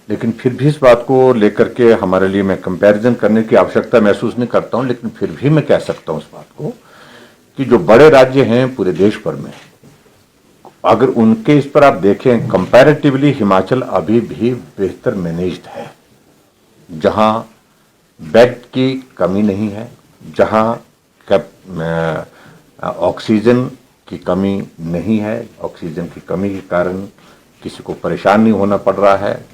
लेकिन फिर भी इस बात को लेकर के हमारे लिए मैं कंपैरिजन करने की आवश्यकता महसूस नहीं करता हूं, लेकिन फिर भी मैं कह सकता हूं इस बात को कि जो बड़े राज्य हैं पूरे देश भर में, अगर उनके इस पर आप देखें कंपैरेटिवली हिमाचल अभी भी बेहतर मैनेज्ड है, जहां बेड की कमी नहीं है, जहां ऑक्सीजन की कमी नहीं है, ऑक्सीजन की कमी के कारण किसी को परेशान नहीं होना पड़ रहा है,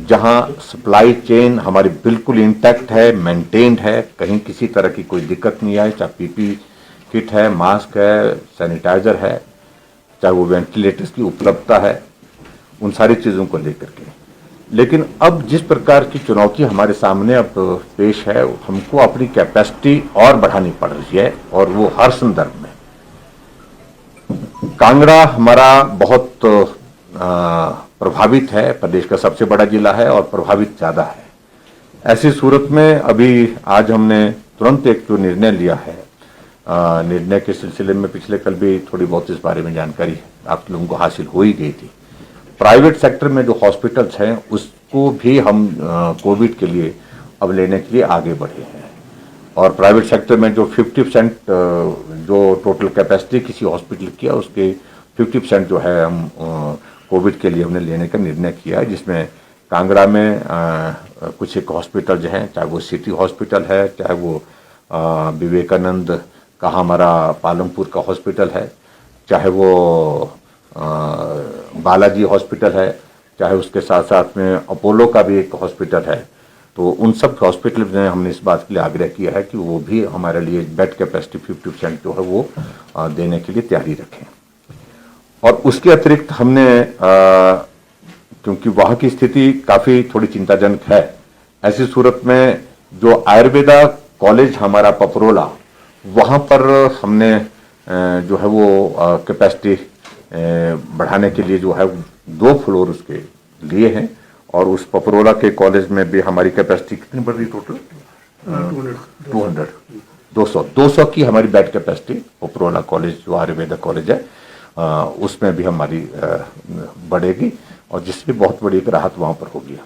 जहां सप्लाई चेन हमारी बिल्कुल इंटैक्ट है, मेंटेन्ड है, कहीं किसी तरह की कोई दिक्कत नहीं आई, चाहे पीपी किट है, मास्क है, सैनिटाइजर है, चाहे वो वेंटिलेटर्स की उपलब्धता है, उन सारी चीजों को लेकर के। लेकिन अब जिस प्रकार की चुनौती हमारे सामने अब पेश है, हमको अपनी कैपेसिटी और बढ़ानी पड़ रही है, और वो हर संदर्भ में। कांगड़ा हमारा बहुत प्रभावित है, प्रदेश का सबसे बड़ा जिला है और प्रभावित ज्यादा है। ऐसी सूरत में अभी आज हमने तुरंत एक जो निर्णय लिया है, निर्णय के सिलसिले में पिछले कल भी थोड़ी बहुत इस बारे में जानकारी आप लोगों को हासिल हो ही गई थी। प्राइवेट सेक्टर में जो हॉस्पिटल्स हैं उसको भी हम कोविड के लिए अब लेने के लिए आगे बढ़े हैं, और प्राइवेट सेक्टर में जो 50% जो टोटल कैपेसिटी किसी हॉस्पिटल की है उसके 50% जो है हम कोविड के लिए हमने लेने का निर्णय किया है, जिसमें कांगड़ा में कुछ एक हॉस्पिटल जो हैं, चाहे वो सिटी हॉस्पिटल है, चाहे वो विवेकानंद का हमारा पालमपुर का हॉस्पिटल है, चाहे वो बालाजी हॉस्पिटल है, चाहे उसके साथ साथ में अपोलो का भी एक हॉस्पिटल है, तो उन सब हॉस्पिटल में हमने इस बात के लिए आग्रह किया है कि वो भी हमारे लिए बेड कैपेसिटी 50% जो है वो देने के लिए तैयारी रखें। और उसके अतिरिक्त हमने क्योंकि वहाँ की स्थिति काफ़ी थोड़ी चिंताजनक है, ऐसी सूरत में जो आयुर्वेदा कॉलेज हमारा पपरोला, वहाँ पर हमने जो है वो कैपेसिटी बढ़ाने के लिए जो है 2 फ्लोर उसके लिए हैं, और उस पपरोला के कॉलेज में भी हमारी कैपेसिटी कितनी बढ़ रही टोटल 200 की हमारी बेड कैपेसिटी पपरोला कॉलेज जो आयुर्वेदा कॉलेज है उसमें भी हमारी बढ़ेगी, और जिससे बहुत बड़ी एक राहत वहां पर होगी।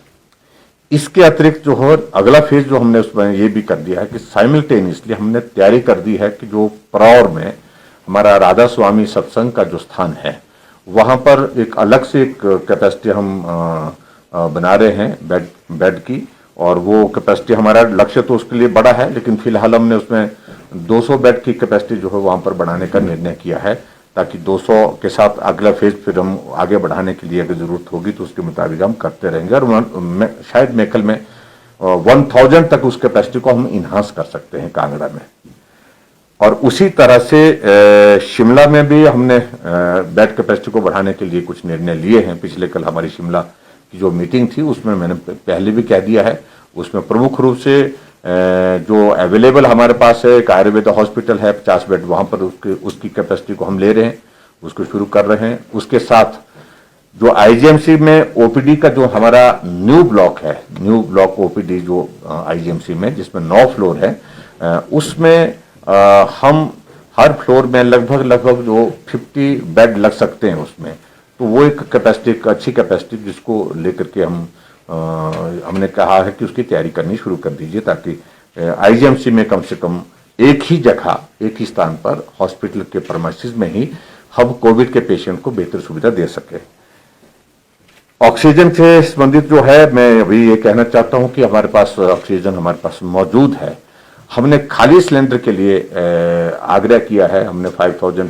इसके अतिरिक्त जो है अगला फेज जो हमने उसमें ये भी कर दिया है कि साइमल्टेनियसली हमने तैयारी कर दी है कि जो परौर में हमारा राधा स्वामी सत्संग का जो स्थान है वहां पर एक अलग से एक कैपेसिटी हम बना रहे हैं बेड की, और वो कैपेसिटी हमारा लक्ष्य तो उसके लिए बड़ा है, लेकिन फिलहाल हमने उसमें 200 बेड की कैपेसिटी जो है वहां पर बढ़ाने का निर्णय किया है, ताकि 200 के साथ अगला फेज फिर हम आगे बढ़ाने के लिए अगर जरूरत होगी तो उसके मुताबिक हम करते रहेंगे, और शायद मेकल में 1000 तक उस कैपेसिटी को हम इन्हांस कर सकते हैं कांगड़ा में। और उसी तरह से शिमला में भी हमने बेड कैपेसिटी को बढ़ाने के लिए कुछ निर्णय लिए हैं। पिछले कल हमारी शिमला की जो मीटिंग थी उसमें मैंने पहले भी कह दिया है, उसमें प्रमुख रूप से जो अवेलेबल हमारे पास है एक आयुर्वेदा हॉस्पिटल है 50 बेड, वहां पर उसकी कैपेसिटी को हम ले रहे हैं, उसको शुरू कर रहे हैं। उसके साथ जो आईजीएमसी में ओपीडी का जो हमारा न्यू ब्लॉक ओपीडी जो आईजीएमसी में जिसमें 9 फ्लोर है, उसमें हम हर फ्लोर में लगभग जो 50 बेड लग सकते हैं उसमें, तो वो एक कैपेसिटी, एक अच्छी कैपेसिटी जिसको लेकर के हमने कहा है कि उसकी तैयारी करनी शुरू कर दीजिए, ताकि आईजीएमसी में कम से कम एक ही जगह एक ही स्थान पर हॉस्पिटल के प्रीमाइसेस में ही हम कोविड के पेशेंट को बेहतर सुविधा दे सके। ऑक्सीजन से संबंधित जो है मैं अभी ये कहना चाहता हूं कि हमारे पास ऑक्सीजन हमारे पास मौजूद है। हमने खाली सिलेंडर के लिए आग्रह किया है, हमने 5000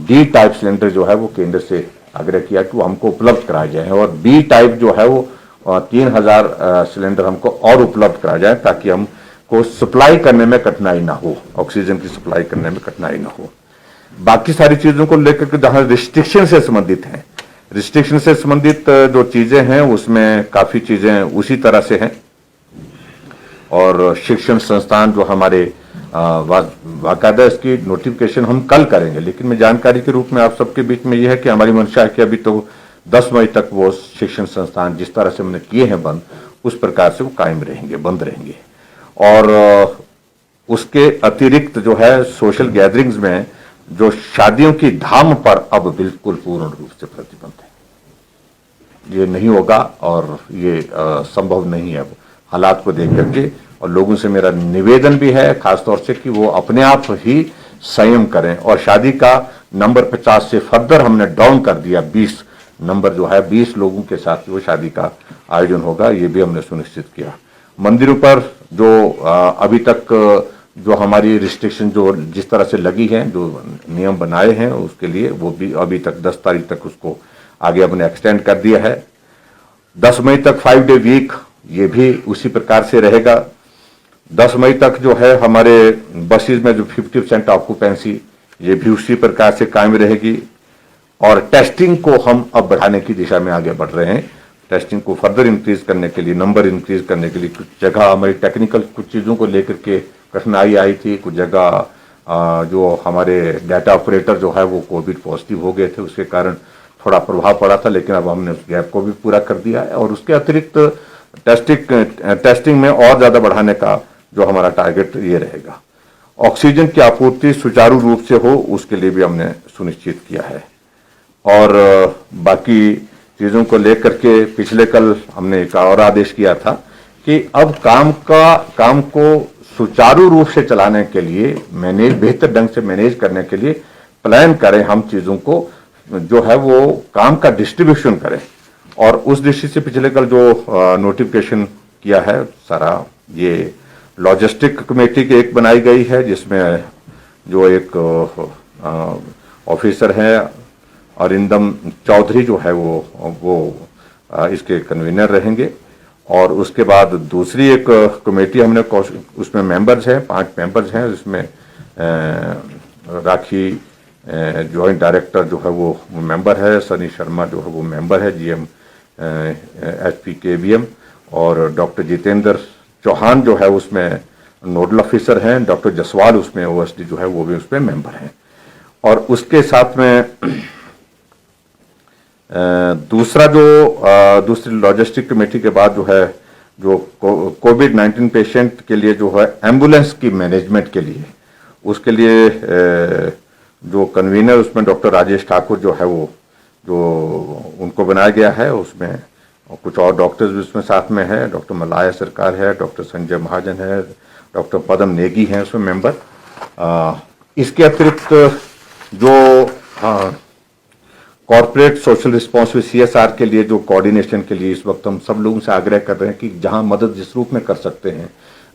डी टाइप सिलेंडर जो है वो केंद्र से आग्रह किया कि वो हमको उपलब्ध कराए जाए, और बी टाइप जो है वो 3000 सिलेंडर हमको और उपलब्ध कराए जाए, ताकि हमको सप्लाई करने में कठिनाई ना हो, ऑक्सीजन की सप्लाई करने में कठिनाई ना हो। बाकी सारी चीजों को लेकर के जहां रिस्ट्रिक्शन से संबंधित हैं, रिस्ट्रिक्शन से संबंधित जो चीजें हैं उसमें काफी चीजें उसी तरह से हैं, और शिक्षण संस्थान जो हमारे बाकायदा इसकी नोटिफिकेशन हम कल करेंगे, लेकिन मैं जानकारी के रूप में आप सबके बीच में यह है कि हमारी मंशा है कि अभी तो 10 मई तक वो शिक्षण संस्थान जिस तरह से हमने किए हैं बंद, उस प्रकार से वो कायम रहेंगे, बंद रहेंगे। और उसके अतिरिक्त जो है सोशल गैदरिंग्स में जो शादियों की धाम पर अब बिल्कुल पूर्ण रूप से प्रतिबंध है। ये नहीं होगा और ये संभव नहीं है हालात को देख करके। और लोगों से मेरा निवेदन भी है खासतौर से कि वो अपने आप ही संयम करें। और शादी का नंबर 50 से फर्दर हमने डाउन कर दिया, 20 नंबर जो है 20 लोगों के साथ वो शादी का आयोजन होगा, ये भी हमने सुनिश्चित किया। मंदिरों पर जो अभी तक जो हमारी रिस्ट्रिक्शन जो जिस तरह से लगी है, जो नियम बनाए हैं उसके लिए, वो भी अभी तक 10 तारीख तक उसको आगे हमने एक्सटेंड कर दिया है। 10 मई तक 5 डे वीक ये भी उसी प्रकार से रहेगा। 10 मई तक जो है हमारे बसेज में जो 50% ऑक्यूपेंसी ये भी उसी प्रकार से कायम रहेगी। और टेस्टिंग को हम अब बढ़ाने की दिशा में आगे बढ़ रहे हैं। टेस्टिंग को फर्दर इंक्रीज करने के लिए, नंबर इंक्रीज करने के लिए, कुछ जगह हमारी टेक्निकल कुछ चीज़ों को लेकर के कठिनाई आई थी, कुछ जगह जो हमारे डाटा ऑपरेटर जो है वो कोविड पॉजिटिव हो गए थे, उसके कारण थोड़ा प्रभाव पड़ा था, लेकिन अब हमने उस गैप को भी पूरा कर दिया है। और उसके अतिरिक्त टेस्टिंग में और ज़्यादा बढ़ाने का जो हमारा टारगेट ये रहेगा। ऑक्सीजन की आपूर्ति सुचारू रूप से हो उसके लिए भी हमने सुनिश्चित किया है। और बाकी चीज़ों को लेकर के पिछले कल हमने एक और आदेश किया था कि अब काम को सुचारू रूप से चलाने के लिए, बेहतर ढंग से मैनेज करने के लिए प्लान करें, हम चीज़ों को जो है वो काम का डिस्ट्रीब्यूशन करें। और उस दृष्टि से पिछले कल जो नोटिफिकेशन किया है सारा, ये लॉजिस्टिक कमेटी की एक बनाई गई है, जिसमें जो एक ऑफिसर है अरिंदम चौधरी जो है वो इसके कन्वीनर रहेंगे। और उसके बाद दूसरी एक कमेटी हमने, उसमें मेंबर्स हैं, 5 मेंबर्स हैं। उसमें राखी जॉइंट डायरेक्टर जो है वो मेंबर है, सनी शर्मा जो है वो मेंबर है, GM HP KBM, और डॉक्टर जितेंद्र चौहान जो है उसमें नोडल ऑफिसर हैं, डॉक्टर जसवाल उसमें OSD जो है वो भी उसमें मेंबर हैं। और उसके साथ में दूसरी लॉजिस्टिक कमेटी के बाद जो है, जो कोविड-19 पेशेंट के लिए जो है एम्बुलेंस की मैनेजमेंट के लिए, उसके लिए जो कन्वीनर उसमें डॉक्टर राजेश ठाकुर जो है वो जो उनको बनाया गया है। उसमें कुछ और डॉक्टर्स भी उसमें साथ में है, डॉक्टर मलाया सरकार है, डॉक्टर संजय महाजन है, डॉक्टर पदम नेगी हैं उसमें मेंबर। इसके अतिरिक्त जो कॉर्पोरेट सोशल रिस्पॉन्सिबिलिटी CSR के लिए जो कोऑर्डिनेशन के लिए इस वक्त हम सब लोगों से आग्रह कर रहे हैं कि जहां मदद जिस रूप में कर सकते हैं,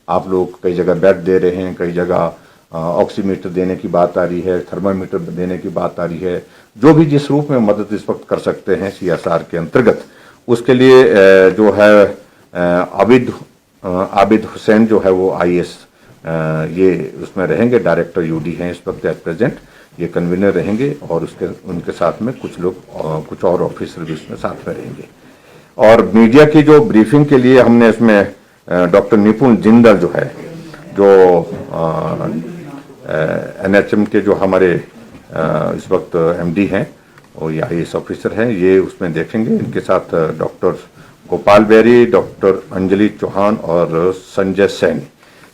आप लोग कई जगह बेड दे रहे हैं, कई जगह ऑक्सीमीटर देने की बात आ रही है, थर्मामीटर देने की बात आ रही है, जो भी जिस रूप में मदद इस वक्त कर सकते हैं CSR के अंतर्गत, उसके लिए जो है आबिद हुसैन जो है वो IAS ये उसमें रहेंगे, डायरेक्टर UD हैं इस वक्त एट प्रेजेंट, ये कन्वीनर रहेंगे। और उनके साथ में कुछ लोग कुछ और ऑफिसर भी उसमें साथ में रहेंगे। और मीडिया की जो ब्रीफिंग के लिए हमने इसमें डॉक्टर निपुण जिंदल जो है, जो NHM के जो हमारे इस वक्त MD हैं और ये IAS ऑफिसर हैं, ये उसमें देखेंगे। इनके साथ डॉक्टर गोपाल बेरी, डॉक्टर अंजलि चौहान और संजय सैनी,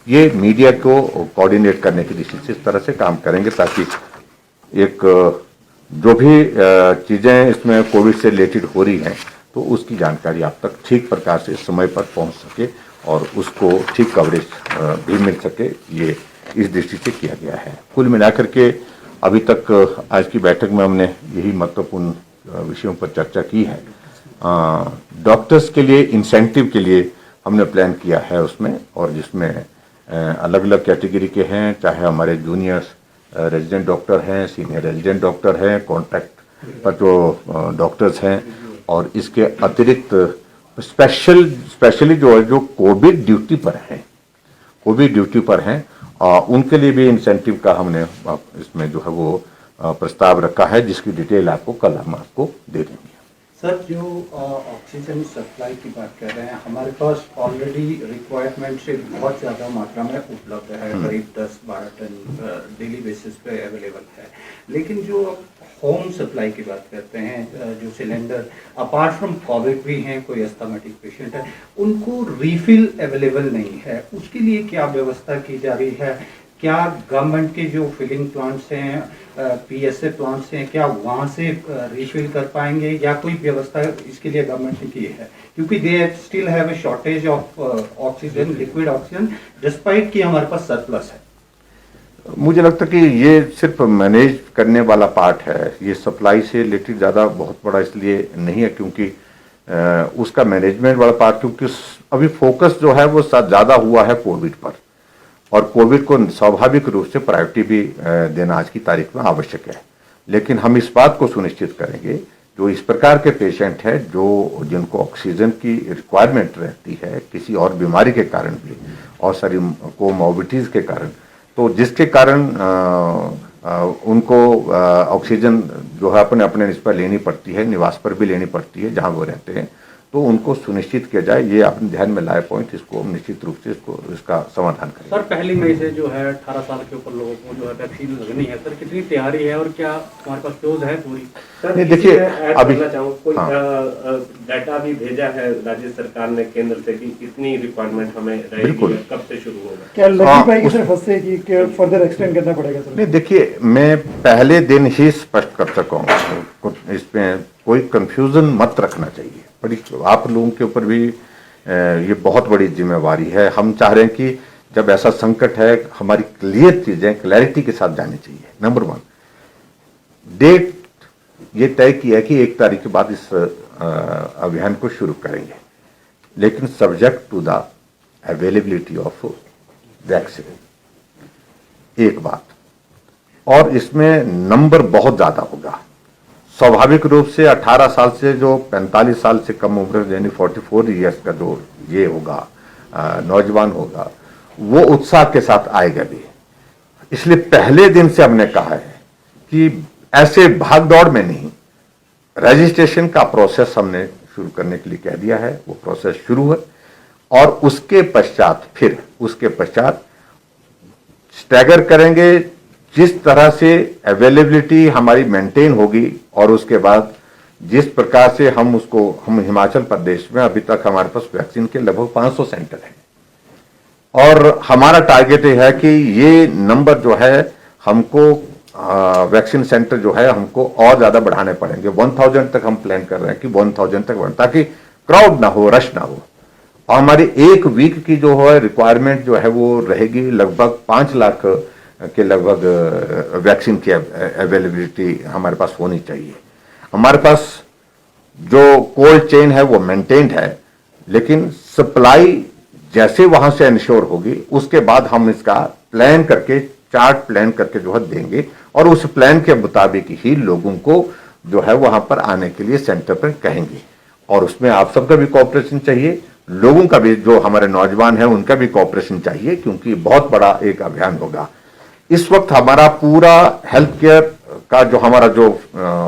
ये मीडिया को कोऑर्डिनेट करने की दृष्टि से इस तरह से काम करेंगे ताकि एक जो भी चीज़ें इसमें कोविड से रिलेटेड हो रही हैं तो उसकी जानकारी आप तक ठीक प्रकार से समय पर पहुंच सके और उसको ठीक कवरेज भी मिल सके, ये इस दृष्टि से किया गया है। कुल मिलाकर के अभी तक आज की बैठक में हमने यही महत्वपूर्ण विषयों पर चर्चा की है। डॉक्टर्स के लिए इंसेंटिव के लिए हमने प्लान किया है उसमें, और जिसमें अलग अलग कैटेगरी के हैं, चाहे हमारे जूनियर रेजिडेंट डॉक्टर हैं, सीनियर रेजिडेंट डॉक्टर हैं, कॉन्ट्रैक्ट पर जो डॉक्टर्स हैं, और इसके अतिरिक्त स्पेशली जो कोविड ड्यूटी पर हैं, उनके लिए भी इंसेंटिव का हमने इसमें जो है वो प्रस्ताव रखा है, जिसकी डिटेल आपको कल हम आपको दे देंगे। सर, जो ऑक्सीजन सप्लाई की बात कर रहे हैं, हमारे पास ऑलरेडी रिक्वायरमेंट से बहुत ज़्यादा मात्रा में उपलब्ध है, करीब 10-12 टन डेली बेसिस पे अवेलेबल है। लेकिन जो होम सप्लाई की बात करते हैं, जो सिलेंडर अपार्ट फ्रॉम कोविड भी हैं, कोई एस्थमेटिक पेशेंट है, उनको रिफिल अवेलेबल नहीं है, उसके लिए क्या व्यवस्था की जा रही है? क्या गवर्नमेंट के जो फिलिंग प्लांट्स हैं, पीएसए प्लांट्स हैं, क्या वहां से रिफिल कर पाएंगे या कोई व्यवस्था इसके लिए गवर्नमेंट ने की है? क्योंकि they still have a shortage of oxygen, liquid oxygen, despite कि हमारे पास सरप्लस है। मुझे लगता है कि ये सिर्फ मैनेज करने वाला पार्ट है, ये सप्लाई से रिलेटेड ज़्यादा बहुत बड़ा इसलिए नहीं है क्योंकि उसका मैनेजमेंट वाला पार्ट, क्योंकि अभी फोकस जो है वो ज़्यादा हुआ है कोविड पर, और कोविड को स्वाभाविक रूप से प्रायोरिटी भी देना आज की तारीख में आवश्यक है। लेकिन हम इस बात को सुनिश्चित करेंगे जो इस प्रकार के पेशेंट हैं जो जिनको ऑक्सीजन की रिक्वायरमेंट रहती है किसी और बीमारी के कारण भी और सारी कोमॉर्बिडिटीज के कारण, तो जिसके कारण उनको ऑक्सीजन जो है अपने अपने निज पर लेनी पड़ती है, निवास पर भी लेनी पड़ती है जहां वो रहते हैं, तो उनको सुनिश्चित किया जाए। ये अपने ध्यान में लाए पॉइंट, इसको हम निश्चित रूप से इसका समाधान करें। सर, 1 मई से जो है 18 साल के ऊपर लोगों को जो है वैक्सीन लगनी है, सर कितनी तैयारी है और क्या हमारे पास डोज है पूरी? सर नहीं, देखिए अभी कोई हाँ। डाटा भी भेजा है राज्य सरकार ने केंद्र से कि कितनी रिक्वायरमेंट हमें रहेगी, बिल्कुल। कब से शुरू होगा? क्या लगी हाँ, पाएगी सिर्फ उससे कि फर्दर एक्सटेंड करना पड़ेगा सर? नहीं, देखिए मैं पहले दिन ही स्पष्ट कर सका हूँ, इसमें कोई कंफ्यूजन मत रखना चाहिए। बड़ी आप लोगों के ऊपर भी ये बहुत बड़ी जिम्मेवारी है। हम चाह रहे हैं कि जब ऐसा संकट है हमारी क्लियर चीजें क्लैरिटी के साथ जानी चाहिए। नंबर 1, डेट ये तय किया है कि 1 तारीख के बाद इस अभियान को शुरू करेंगे, लेकिन subject to the availability of vaccine, एक बात। और इसमें नंबर बहुत ज्यादा होगा। स्वाभाविक रूप से 18 साल से जो 45 साल से कम उम्र यानी 44 ईयर्स का जो ये होगा नौजवान होगा, वो उत्साह के साथ आएगा भी। इसलिए पहले दिन से हमने कहा है कि ऐसे भाग दौड़ में नहीं, रजिस्ट्रेशन का प्रोसेस हमने शुरू करने के लिए कह दिया है। वो प्रोसेस शुरू है और उसके पश्चात स्टैगर करेंगे। जिस तरह से अवेलेबिलिटी हमारी मेंटेन होगी और उसके बाद जिस प्रकार से हम हिमाचल प्रदेश में अभी तक हमारे पास वैक्सीन के लगभग 500 सेंटर हैं और हमारा टारगेट ये है कि ये नंबर जो है हमको वैक्सीन सेंटर जो है हमको और ज्यादा बढ़ाने पड़ेंगे। 1000 तक हम प्लान कर रहे हैं कि 1000 तक बढ़े, ताकि क्राउड ना हो, रश ना हो। और हमारी 1 वीक की जो है रिक्वायरमेंट जो है वो रहेगी लगभग 5 लाख के लगभग वैक्सीन की अवेलेबिलिटी हमारे पास होनी चाहिए। हमारे पास जो कोल्ड चेन है वो मेंटेन्ड है, लेकिन सप्लाई जैसे वहां से इंश्योर होगी उसके बाद हम इसका प्लान करके, चार्ट प्लान करके जो है देंगे और उस प्लान के मुताबिक ही लोगों को जो है वहां पर आने के लिए सेंटर पर कहेंगे। और उसमें आप सबका भी कोऑपरेशन चाहिए, लोगों का भी, जो हमारे नौजवान हैं उनका भी कोऑपरेशन चाहिए, क्योंकि बहुत बड़ा एक अभियान होगा। इस वक्त हमारा पूरा हेल्थ केयर का जो हमारा जो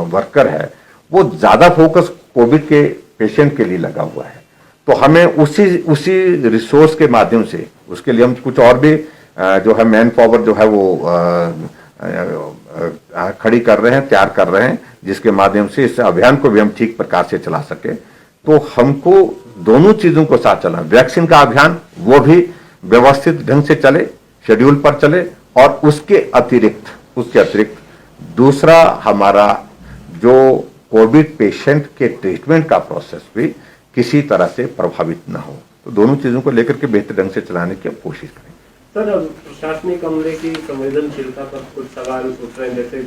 वर्कर है वो ज्यादा फोकस कोविड के पेशेंट के लिए लगा हुआ है। तो हमें उसी रिसोर्स के माध्यम से, उसके लिए हम कुछ और भी जो है मैन पावर जो है वो खड़ी कर रहे हैं, तैयार कर रहे हैं, जिसके माध्यम से इस अभियान को भी हम ठीक प्रकार से चला सके। तो हमको दोनों चीजों को साथ चलना, वैक्सीन का अभियान वो भी व्यवस्थित ढंग से चले, शेड्यूल पर चले, और उसके अतिरिक्त दूसरा हमारा जो कोविड पेशेंट के ट्रीटमेंट का प्रोसेस भी किसी तरह से प्रभावित ना हो। तो दोनों चीजों को लेकर के बेहतर ढंग से चलाने की कोशिश करें। सर, प्रशासनिक अमले की संवेदनशीलता पर कुछ सवाल उठ रहे हैं, जैसे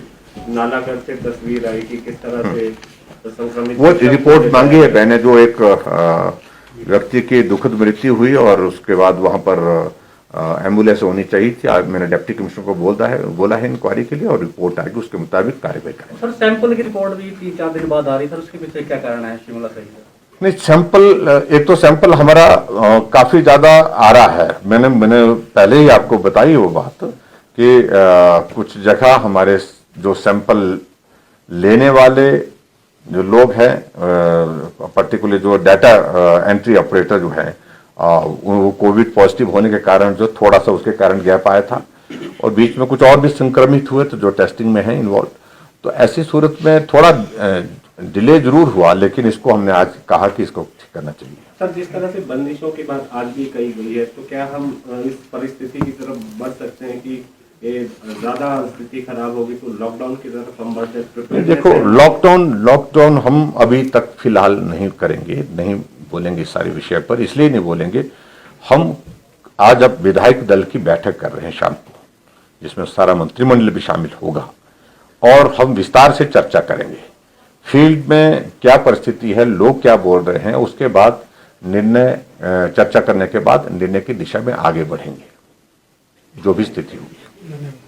नालागढ़ से तस्वीर आई कि किस तरह से संक्रमित, वो रिपोर्ट मांगी है मैंने, जो एक व्यक्ति की दुखद मृत्यु हुई और उसके बाद वहां पर एम्बुलेंस होनी चाहिए थी। आज मैंने डिप्टी कमिश्नर को बोला है इंक्वायरी के लिए, और रिपोर्ट आएगी, उसके मुताबिक कार्रवाई करेंगे। सर, सैंपल की रिपोर्ट भी 3-4 दिन बाद आ रही, सर उसके पीछे क्या कारण है शिमला सही? नहीं, सैंपल, एक तो सैंपल हमारा काफी ज्यादा आ रहा है। मैंने पहले ही आपको बताई वो बात कि कुछ जगह हमारे जो सैंपल लेने वाले जो लोग हैं, पर्टिकुलर जो डाटा एंट्री ऑपरेटर जो है, वो कोविड पॉजिटिव होने के कारण जो थोड़ा सा उसके कारण गैप आया था, और बीच में कुछ और भी संक्रमित हुए तो जो टेस्टिंग में है इन्वॉल्व। तो ऐसी सूरत में थोड़ा डिले जरूर हुआ, लेकिन इसको हमने आज कहा कि इसको ठीक करना चाहिए। सर, जिस तरह से बंदिशों की बात आज भी कही गई है, तो क्या हम इस परिस्थिति की तरफ बढ़ सकते हैं कि ये ज्यादा स्थिति खराब होगी तो लॉकडाउन की तरफ हम बढ़ देखो, लॉकडाउन हम अभी तक फिलहाल नहीं करेंगे, नहीं बोलेंगे इस सारे विषय पर। इसलिए नहीं बोलेंगे, हम आज अब विधायक दल की बैठक कर रहे हैं शाम को, जिसमें सारा मंत्रिमंडल भी शामिल होगा और हम विस्तार से चर्चा करेंगे। फील्ड में क्या परिस्थिति है, लोग क्या बोल रहे हैं, उसके बाद निर्णय, चर्चा करने के बाद निर्णय की दिशा में आगे बढ़ेंगे, जो भी स्थिति होगी।